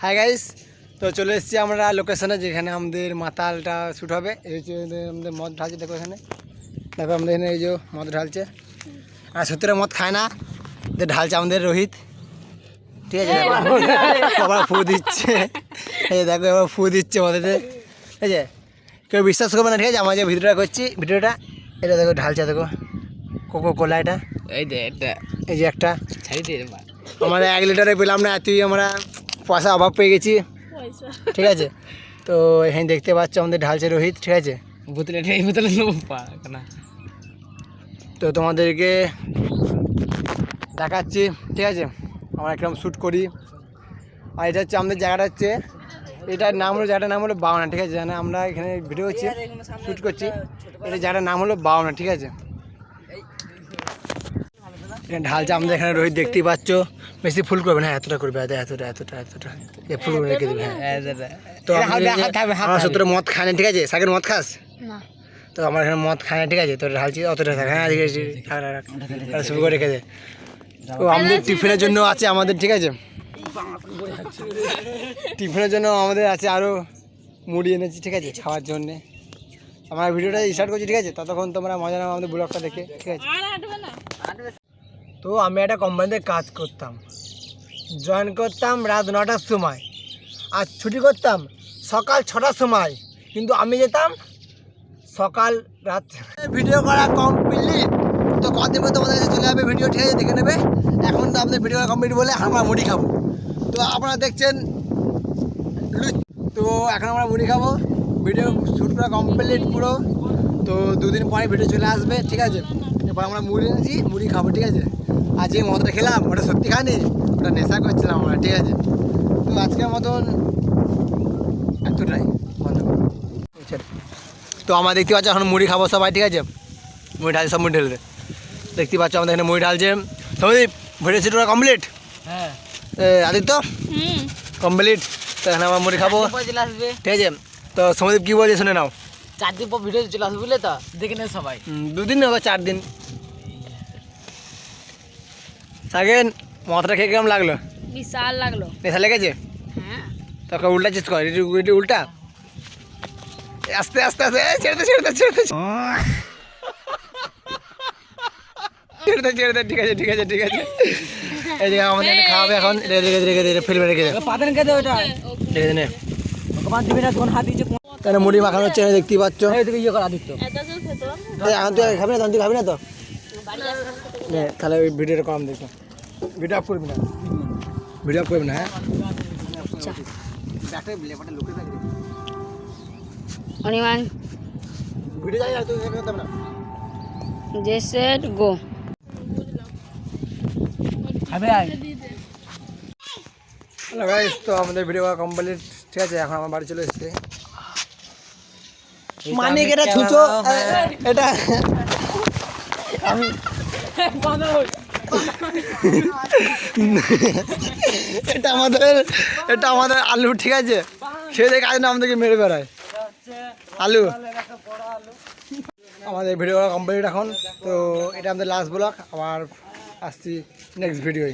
Hi guys, তো চলে এসেছি আমরা লোকেশনে যেখানে আমাদের মাতালটা শ্যুট হবে। এই হচ্ছে আমাদের মদ ঢালছে, দেখো এখানে, দেখো আমাদের এখানে এই যে মদ ঢালছে। আর সত্যিটা মদ খায় না, যে ঢালছে আমাদের রোহিত, ঠিক আছে। আবার ফু দিচ্ছে, এই যে দেখো এবার ফু দিচ্ছে মদেতে, ঠিক আছে। কেউ বিশ্বাস করবে না, ঠিক আছে। আমরা যে ভিডিওটা করছি, ভিডিওটা এটা দেখো ঢালছে, দেখো কোকো কোলা, এটা এই যে একটা আমাদের 1 লিটারে পেলাম না, এতই আমরা পয়সা অভাব পেয়ে গেছি, ঠিক আছে। তো এখানে দেখতে পাচ্ছ আমাদের ঢালছে রোহিত, ঠিক আছে। বোতলে তো তোমাদেরকে দেখাচ্ছি, ঠিক আছে, আমরা একদম শ্যুট করি। আর এটা হচ্ছে আমাদের জায়গাটা, হচ্ছে এটার নাম হলো, জায়গাটার নাম হলো বাওনা, ঠিক আছে। জানা আমরা এখানে ভিডিও করছি, শ্যুট করছি, এটা জায়গাটার নাম হলো বাওনা, ঠিক আছে। এখানে ঢালছে আমাদের এখানে রোহিত, দেখতেই পাচ্ছ। বেশি ফুল করবে না, এতটা করবে, এতটা ফুল করে রেখে দেবে। তো আমার সত্যি মদ খায় না, ঠিক আছে। সাকের মদ খাস না? তো আমার এখানে মদ খায় না, ঠিক আছে। তো ঢালছি অতটা থাকে, হ্যাঁ ঠিক আছে, শুরু করে রেখে দে। তো আমাদের টিফিনের জন্য আছে আমাদের, ঠিক আছে, টিফিনের জন্য আমাদের আছে আরও মুড়ি এনেছি, ঠিক আছে, খাওয়ার জন্যে। আমরা ভিডিওটা স্টার্ট করছি, ঠিক আছে। ততক্ষণ তোমরা মজা নাও আমাদের ব্লগটা দেখে, ঠিক আছে। তো আমি একটা কোম্পানিতে কাজ করতাম, জয়েন করতাম রাত 9টার সময়, আর ছুটি করতাম সকাল 6টার সময়, কিন্তু আমি যেতাম সকাল রাত। ভিডিও করা কমপ্লিট, তো কদিন মধ্যে তোমাদের কাছে চলে যাবে ভিডিও, ঠিক আছে, দেখে নেবে। এখন তো আমাদের ভিডিও কমপ্লিট বলে আমরা মুড়ি খাবো। তো আপনারা দেখছেন, তো এখন আমরা মুড়ি খাবো, ভিডিও শ্যুট করা কমপ্লিট পুরো। তো 2 দিন পরে ভিডিও চলে আসবে, ঠিক আছে। এরপর আমরা মুড়ি এনেছি, মুড়ি খাবো, ঠিক আছে। আর যে মদটা খেলাম ওটা সত্যি খাইনি, ওটা নেশা করছিলাম আমরা, ঠিক আছে। তো আজকের মতন এতটাই, তো আমরা দেখতে পাচ্ছি এখন মুড়ি খাবো সবাই, ঠিক আছে। মুড়ি ঢালছে, সব মুড়ি ঢেলবে, দেখতে পাচ্ছ আমাদের এখানে মুড়ি ঢালছে। সবাই ভিডিও শ্যুট করা কমপ্লিট, হ্যাঁ আদিত্য কমপ্লিট। তো এখানে আমরা মুড়ি খাবো, ঠিক আছে। তো সমদীপ কী বলছে শুনে নাও। 4 দিন পর ভিডিও চলে আসবে, বুঝলে তো, দেখে নেবে সবাই। 2 দিন হবে, 4 দিন। সাগেন মদটা খেয়ে কেমন লাগলো? বিশাল লাগলো, নেশা লেগেছে? হ্যাঁ। তোকে উল্টা চিজ কর, এটি উল্টা, আস্তে আস্তে আস্তে, ছেড়ে দে, ঠিক আছে, ঠিক আছে, ঠিক আছে। এই যে আমাদের খাওয়াবে এখন, রেখে ফেলবে, রেখে দে, পাতেন কে দে ওটা, রেখে দে নে। ভগবান দিবে না, তখন হাত দিয়েছে। তাহলে মুড়ি মাখানো হচ্ছে, দেখতেই পাচ্ছ। এইদিকে ইয়ে কর আদিত্য, এখন তুই খাবি না, তখন তুই খাবি না তো, তাহলে ওই ভিডিওটা কম দেখো, ভিডিও অফ করবি না, ভিডিও অফ করবি না, হ্যাঁ। অনিমান ভিডিও যাই তুই করতাম না, যে সেট গো খাবে আয়। হ্যালো গাইস, তো আমাদের ভিডিও কমপ্লিট, ঠিক আছে। এখন আমার বাড়ি চলে এসেছে। মানে এটা ছুঁচো, এটা আমি এটা আমাদের আলু, ঠিক আছে। সে দেখে আজ না আমাদেরকে মেরে বেড়ায় আলু। আমাদের ভিডিও কমপ্লিট এখন, তো এটা আমাদের লাস্ট ব্লগ। আবার আসছি নেক্সট ভিডিওয়।